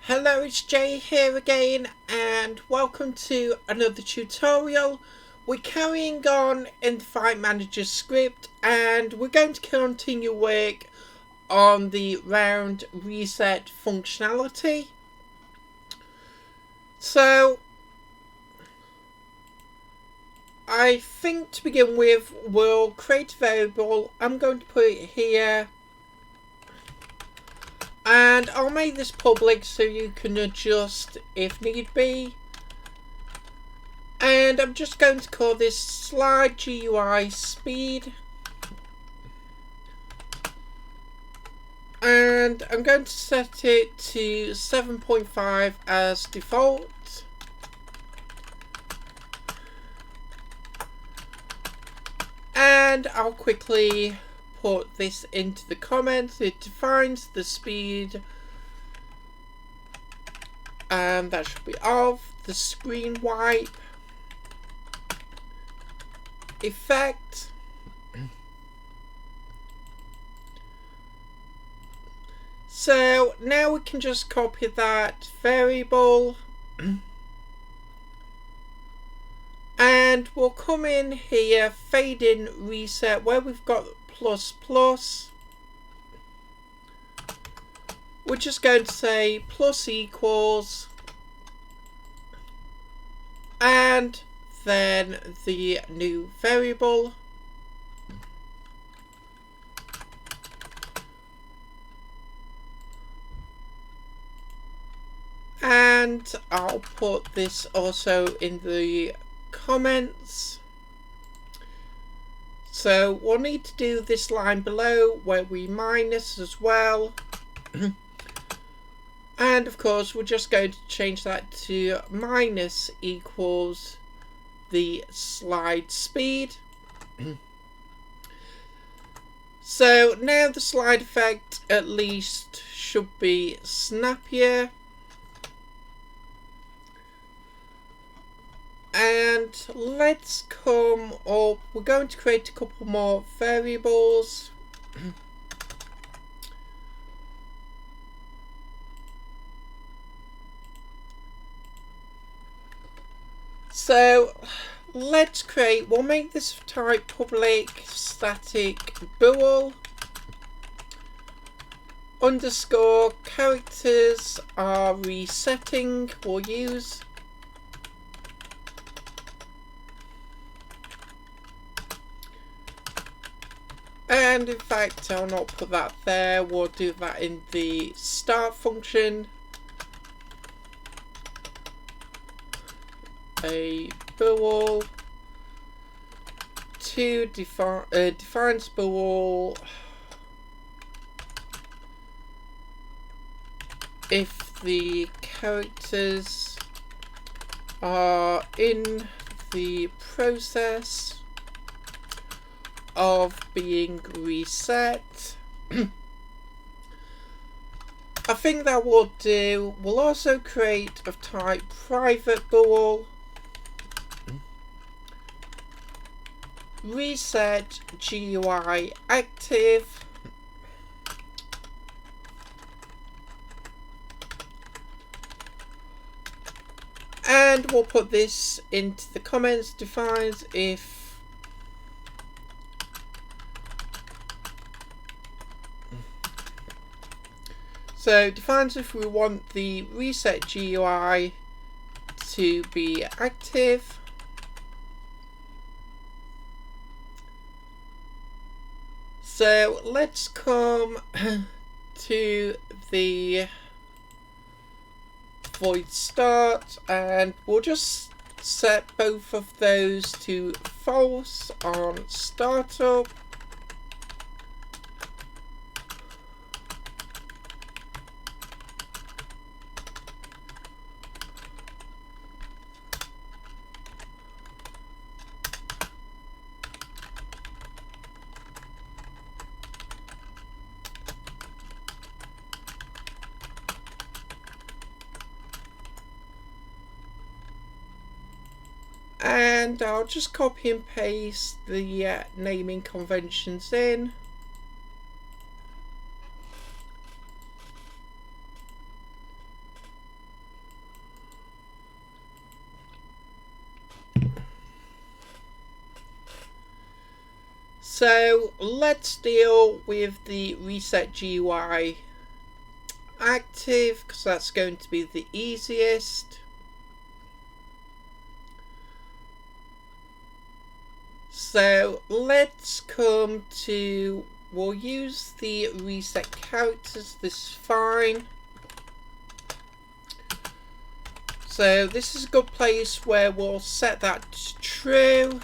Hello, it's Jay here again, and welcome to another tutorial. We're carrying on in the File Manager script, and we're going to continue work on the round reset functionality. So, I think to begin with, we'll create a variable. I'm going to put it here. And I'll make this public so you can adjust if need be. And I'm just going to call this slide GUI speed. And I'm going to set it to 7.5 as default. And I'll quickly put this into the comments. It defines the speed, and that should be off. The screen wipe effect. So now we can just copy that variable and we'll come in here, fade in reset, where we've got plus plus. We're just going to say plus equals, and then the new variable. And I'll put this also in the comments. So we'll need to do this line below where we minus as well. And of course we're just going to change that to minus equals the slide speed. So now the slide effect at least should be snappier. And let's come up, we're going to create a couple more variables. So let's create, we'll make this type public static bool underscore characters are resetting, we'll use. And in fact, I'll not put that there, we'll do that in the start function. A bool to defines bool if the characters are in the process of being reset. I think that will do. We'll also create of type private bool reset GUI active, and we'll put this into the comments. Defines if defines if we want the reset GUI to be active. So let's come to the void start, and we'll just set both of those to false on startup. And I'll just copy and paste the naming conventions in. So let's deal with the reset GUI active, because that's going to be the easiest. So let's come to, we'll use the reset characters, this is fine. So this is a good place where we'll set that to true.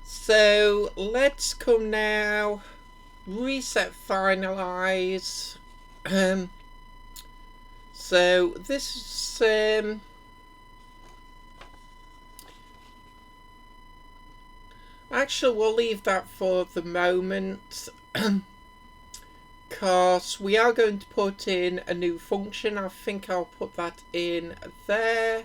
So let's come now, reset finalize. So this is actually we'll leave that for the moment because we are going to put in a new function. I think I'll put that in there.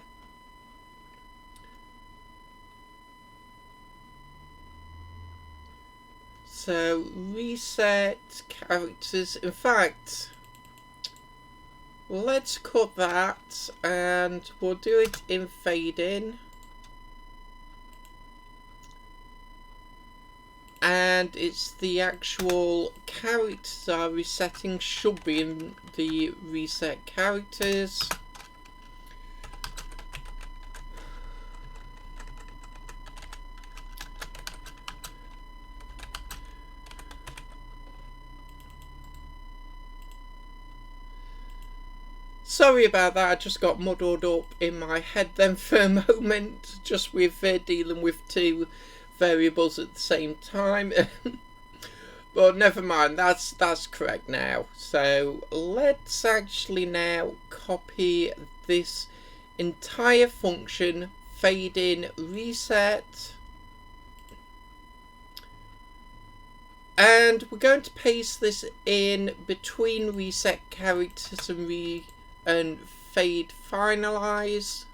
So reset characters, in fact let's cut that and we'll do it in fade in, and it's the actual characters are resetting should be in the reset characters. Sorry about that, I just got muddled up in my head then for a moment, just with dealing with two variables at the same time. But never mind, that's correct now. So let's actually now copy this entire function, fade in, reset. And we're going to paste this in between reset characters and fade finalize.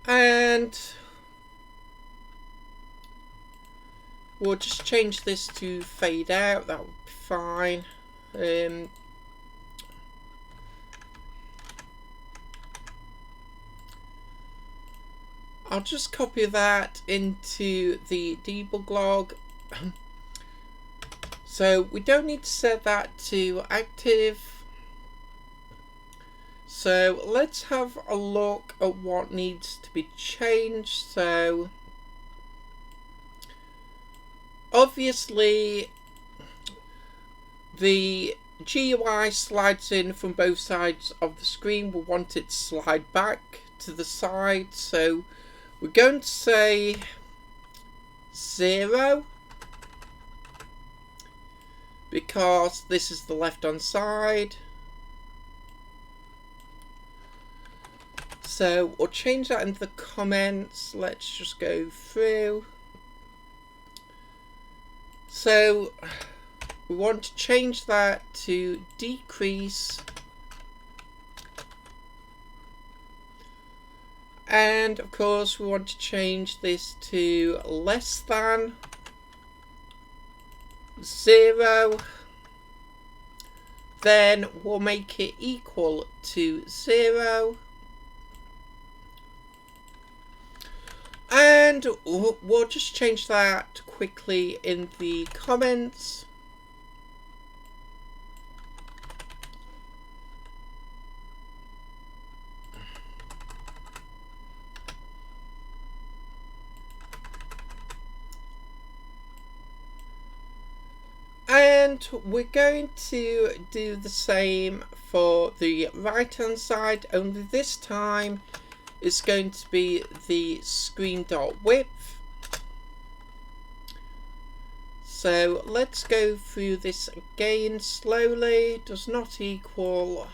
And we'll just change this to fade out, that would be fine. I'll just copy that into the debug log. So we don't need to set that to active. So let's have a look at what needs to be changed. So obviously the GUI slides in from both sides of the screen. We want it to slide back to the side. So we're going to say 0. Because this is the left hand side. So we'll change that into the comments. Let's just go through. So we want to change that to decrease. And of course we want to change this to less than 0, then we'll make it equal to 0, and we'll just change that quickly in the comments. And we're going to do the same for the right hand side, only this time it's going to be the screen.width. So let's go through this again slowly. Does not equal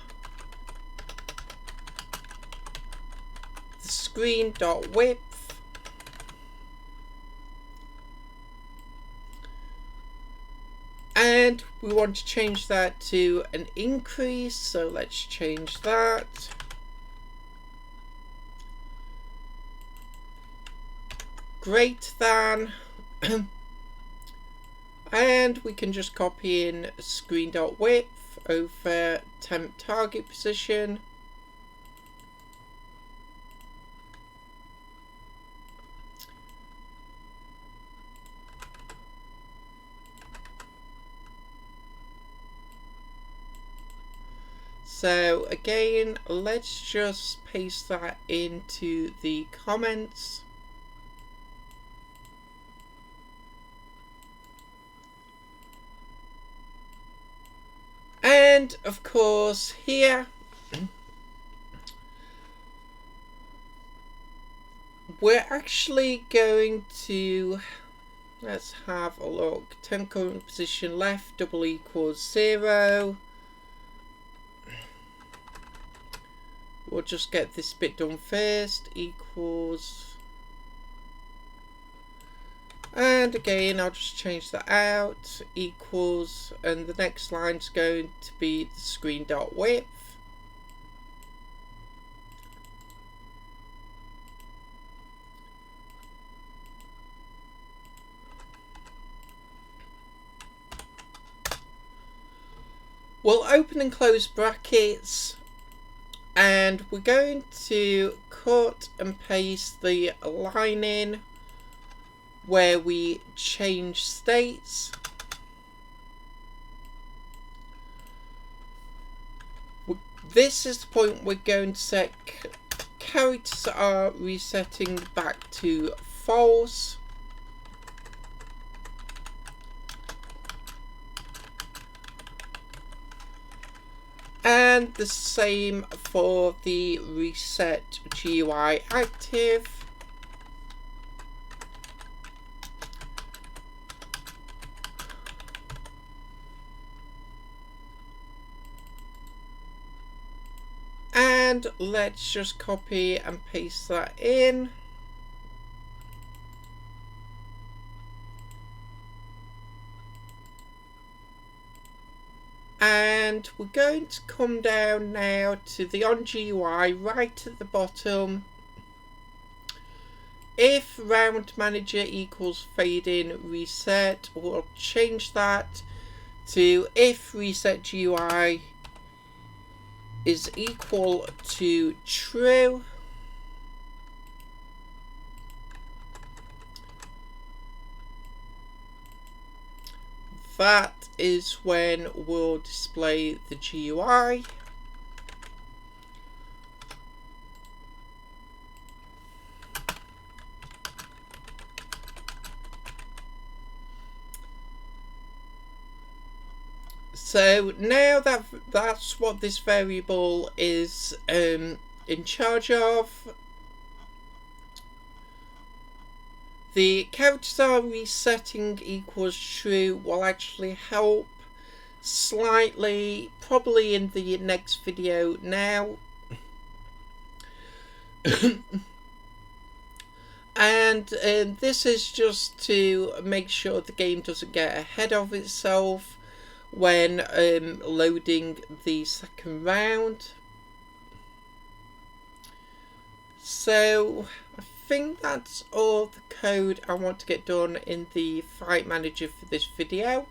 the screen.width. And we want to change that to an increase, so let's change that. greater than. And we can just copy in screen.width over temp target position. So again, let's just paste that into the comments. And of course here we're actually going to, let's have a look, temp current position left double equals 0. We'll just get this bit done first, equals, and again I'll just change that out, equals, and the next line's going to be the screen.width. We'll open and close brackets, and we're going to cut and paste the line in where we change states. This is the point we're going to set characters are resetting back to false. And the same for the reset GUI active. And let's just copy and paste that in. And we're going to come down now to the on GUI right at the bottom. If round manager equals fade in reset, we'll change that to if reset GUI is equal to true. That is when we'll display the GUI. So now that's what this variable is in charge of. The characters are resetting equals true will actually help slightly, probably in the next video now. And this is just to make sure the game doesn't get ahead of itself when loading the second round. So I think that's all the code I want to get done in the Fight Manager for this video.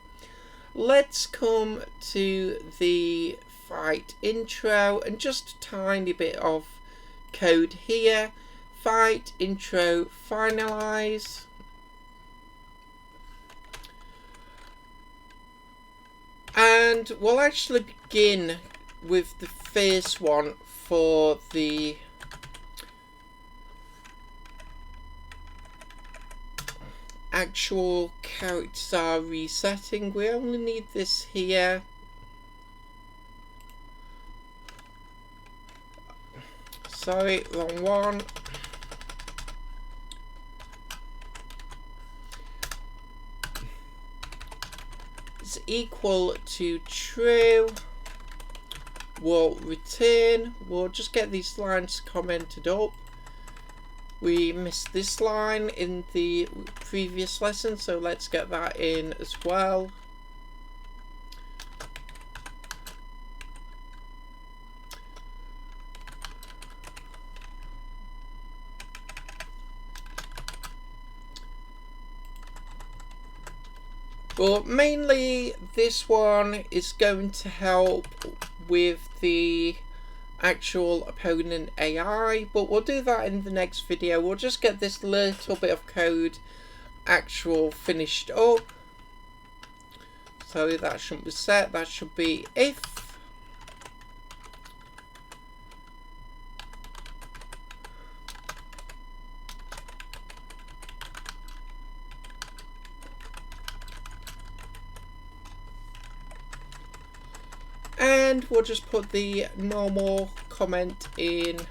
Let's come to the Fight intro and just a tiny bit of code here. Fight intro finalize. And we'll actually begin with the first one for the actual characters are resetting. We only need this here. Sorry, wrong one. It's equal to true. We'll return. We'll just get these lines commented up. We missed this line in the previous lesson, so let's get that in as well. But mainly this one is going to help with the actual opponent AI, but we'll do that in the next video. We'll just get this little bit of code actual finished up. So that shouldn't be set, that should be if. And we'll just put the normal comment in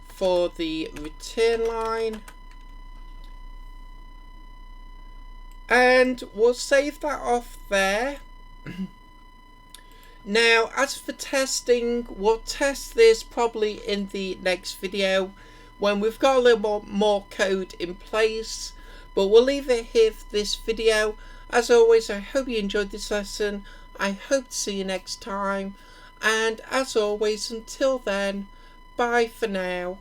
for the return line. And we'll save that off there. Now, as for testing, we'll test this probably in the next video when we've got a little more code in place. But we'll leave it here for this video. As always, I hope you enjoyed this lesson. I hope to see you next time. And as always, until then, bye for now.